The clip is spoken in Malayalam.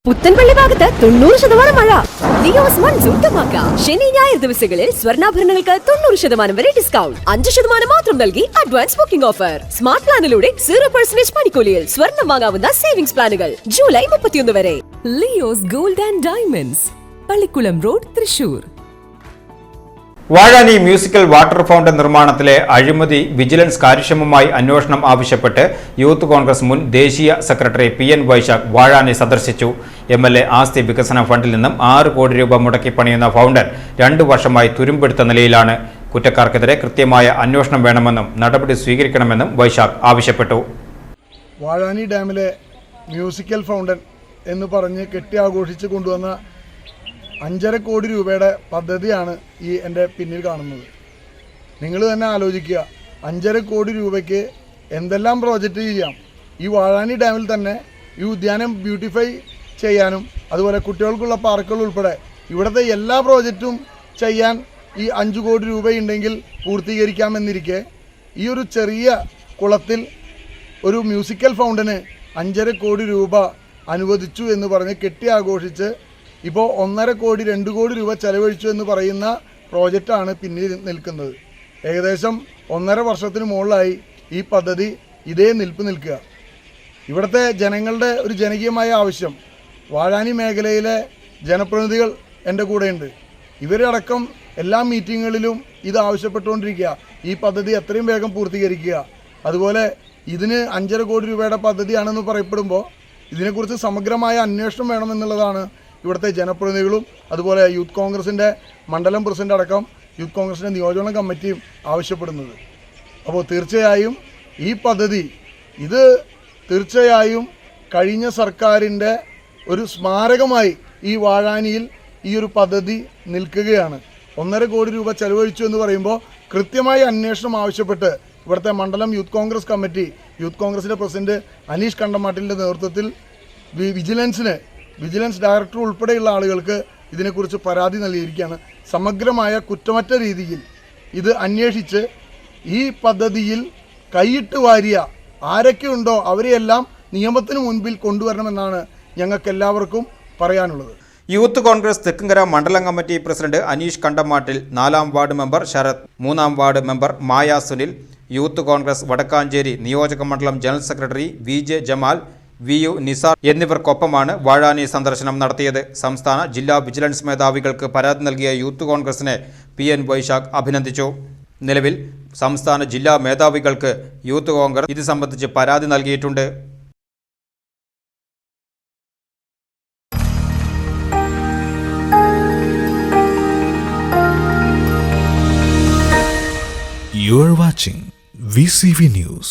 പുത്തൻപള്ളി ഭാഗത്ത് 90% മഴ. ലിയോസ് മൺസൂൺ ധമാക്ക. ശനി ഞായർ ദിവസങ്ങളിൽ സ്വർണ്ണാഭരണങ്ങൾക്ക് 90% വരെ ഡിസ്കൗണ്ട്. 5% മാത്രം നൽകി അഡ്വാൻസ് ബുക്കിംഗ് ഓഫർ. സ്മാർട്ട് പ്ലാനിലൂടെ 0% പണിക്കൂലിയിൽ സ്വർണ്ണം വാങ്ങാവുന്ന സേവിംഗ്സ് പ്ലാനുകൾ ജൂലൈ 31 വരെ. Leo's gold and diamonds, Pallikulam road, Thrissur. Vazhani musical water fountain നിർമ്മാണത്തിലെ അഴിമതി വിജിലൻസ് കാര്യക്ഷമമായി അന്വേഷണം ആവശ്യപ്പെട്ട് യൂത്ത് കോൺഗ്രസ് മുൻ ദേശീയ സെക്രട്ടറി PN വൈശാഖ് വാഴാനി സന്ദർശിച്ചു. MLA ആസ്തി വികസന ഫണ്ടിൽ നിന്നും 6 കോടി രൂപ മുടക്കി പണിയുന്ന ഫൗണ്ടൻ 2 വർഷമായി തുരുമ്പെടുത്ത നിലയിലാണ്. കുറ്റക്കാർക്കെതിരെ കൃത്യമായ അന്വേഷണം വേണമെന്നും നടപടി സ്വീകരിക്കണമെന്നും വൈശാഖ് ആവശ്യപ്പെട്ടു. വാഴാനി ഡാമിലെ മ്യൂസിക്കൽ ഫൗണ്ടൻ എന്ന് പറഞ്ഞ് കെട്ടിയാഘോഷിച്ച് കൊണ്ടുവന്ന 5.5 കോടി രൂപയുടെ പദ്ധതിയാണ് ഈ എൻ്റെ പിന്നിൽ കാണുന്നത്. നിങ്ങൾ തന്നെ ആലോചിക്കുക, 5.5 കോടി രൂപയ്ക്ക് എന്തെല്ലാം പ്രോജക്റ്റ് ചെയ്യാം. ഈ വാഴാനി ഡാമിൽ തന്നെ ഈ ഉദ്യാനം ബ്യൂട്ടിഫൈ ചെയ്യാനും അതുപോലെ കുട്ടികൾക്കുള്ള പാർക്കുകൾ ഉൾപ്പെടെ ഇവിടുത്തെ എല്ലാ പ്രോജക്റ്റും ചെയ്യാൻ ഈ 5 കോടി രൂപയുണ്ടെങ്കിൽ പൂർത്തീകരിക്കാമെന്നിരിക്കെ ഈ ഒരു ചെറിയ കുളത്തിൽ ഒരു മ്യൂസിക്കൽ ഫൗണ്ടന് 5.5 കോടി രൂപ അനുവദിച്ചു എന്ന് പറഞ്ഞ് കെട്ടിയാഘോഷിച്ച് ഇപ്പോൾ 1.5 കോടി 2 കോടി രൂപ ചെലവഴിച്ചു എന്ന് പറയുന്ന പ്രോജക്റ്റാണ് പിന്നിൽ നിൽക്കുന്നത്. ഏകദേശം 1.5 വർഷത്തിന് മുകളിലായി ഈ പദ്ധതി ഇതേ നിൽക്കുക. ഇവിടുത്തെ ജനങ്ങളുടെ ഒരു ജനകീയമായ ആവശ്യം, വാഴാനി മേഖലയിലെ ജനപ്രതിനിധികൾ എൻ്റെ കൂടെയുണ്ട്. ഇവരടക്കം എല്ലാ മീറ്റിങ്ങുകളിലും ഇത് ആവശ്യപ്പെട്ടുകൊണ്ടിരിക്കുക. ഈ പദ്ധതി എത്രയും വേഗം പൂർത്തീകരിക്കുക. അതുപോലെ ഇതിന് 5.5 കോടി രൂപയുടെ പദ്ധതിയാണെന്ന് പറയപ്പെടുമ്പോൾ ഇതിനെക്കുറിച്ച് സമഗ്രമായ അന്വേഷണം വേണമെന്നുള്ളതാണ് ഇവിടുത്തെ ജനപ്രതിനിധികളും അതുപോലെ യൂത്ത് കോൺഗ്രസിൻ്റെ മണ്ഡലം പ്രസിഡന്റ് അടക്കം യൂത്ത് കോൺഗ്രസിൻ്റെ നിയോജക കമ്മിറ്റിയും ആവശ്യപ്പെടുന്നത്. അപ്പോൾ തീർച്ചയായും ഈ പദ്ധതി ഇത് തീർച്ചയായും കഴിഞ്ഞ സർക്കാരിൻ്റെ ഒരു സ്മാരകമായി ഈ വാഴാനിയിൽ ഈ ഒരു പദ്ധതി നിൽക്കുകയാണ്. 1.5 കോടി രൂപ ചെലവഴിച്ചു എന്ന് പറയുമ്പോൾ കൃത്യമായ അന്വേഷണം ആവശ്യപ്പെട്ട് ഇവിടുത്തെ മണ്ഡലം യൂത്ത് കോൺഗ്രസ് കമ്മിറ്റി യൂത്ത് കോൺഗ്രസിൻ്റെ പ്രസിഡന്റ് അനീഷ് കണ്ടമാട്ടിലിൻ്റെ നേതൃത്വത്തിൽ വിജിലൻസ് ഡയറക്ടർ ഉൾപ്പെടെയുള്ള ആളുകൾക്ക് ഇതിനെക്കുറിച്ച് പരാതി നൽകിയിരിക്കുകയാണ്. സമഗ്രമായ കുറ്റമറ്റ രീതിയിൽ ഇത് അന്വേഷിച്ച് ഈ പദ്ധതിയിൽ കൈയിട്ട് വാരിയ ആരൊക്കെയുണ്ടോ അവരെയെല്ലാം നിയമത്തിന് മുൻപിൽ കൊണ്ടുവരണമെന്നാണ് ഞങ്ങൾക്കെല്ലാവർക്കും പറയാനുള്ളത്. യൂത്ത് കോൺഗ്രസ് തെക്കുംകര മണ്ഡലം കമ്മിറ്റി പ്രസിഡന്റ് അനീഷ് കണ്ടമാട്ടിൽ, 4-ാം വാർഡ് മെമ്പർ ശരത്, 3-ാം ward member Maya Sunil, youth Congress Vadakkanchery നിയോജക മണ്ഡലം general secretary VJ Jamal, VU Nizar എന്നിവർക്കൊപ്പമാണ് വാഴാനി സന്ദർശനം നടത്തിയത്. സംസ്ഥാന ജില്ലാ വിജിലൻസ് മേധാവികൾക്ക് പരാതി നൽകിയ യൂത്ത് കോൺഗ്രസിനെ PN വൈശാഖ് അഭിനന്ദിച്ചു. നിലവിൽ സംസ്ഥാന ജില്ലാ മേധാവികൾക്ക് യൂത്ത് കോൺഗ്രസ് ഇത് സംബന്ധിച്ച് പരാതി നൽകിയിട്ടുണ്ട്. You are watching VCV News.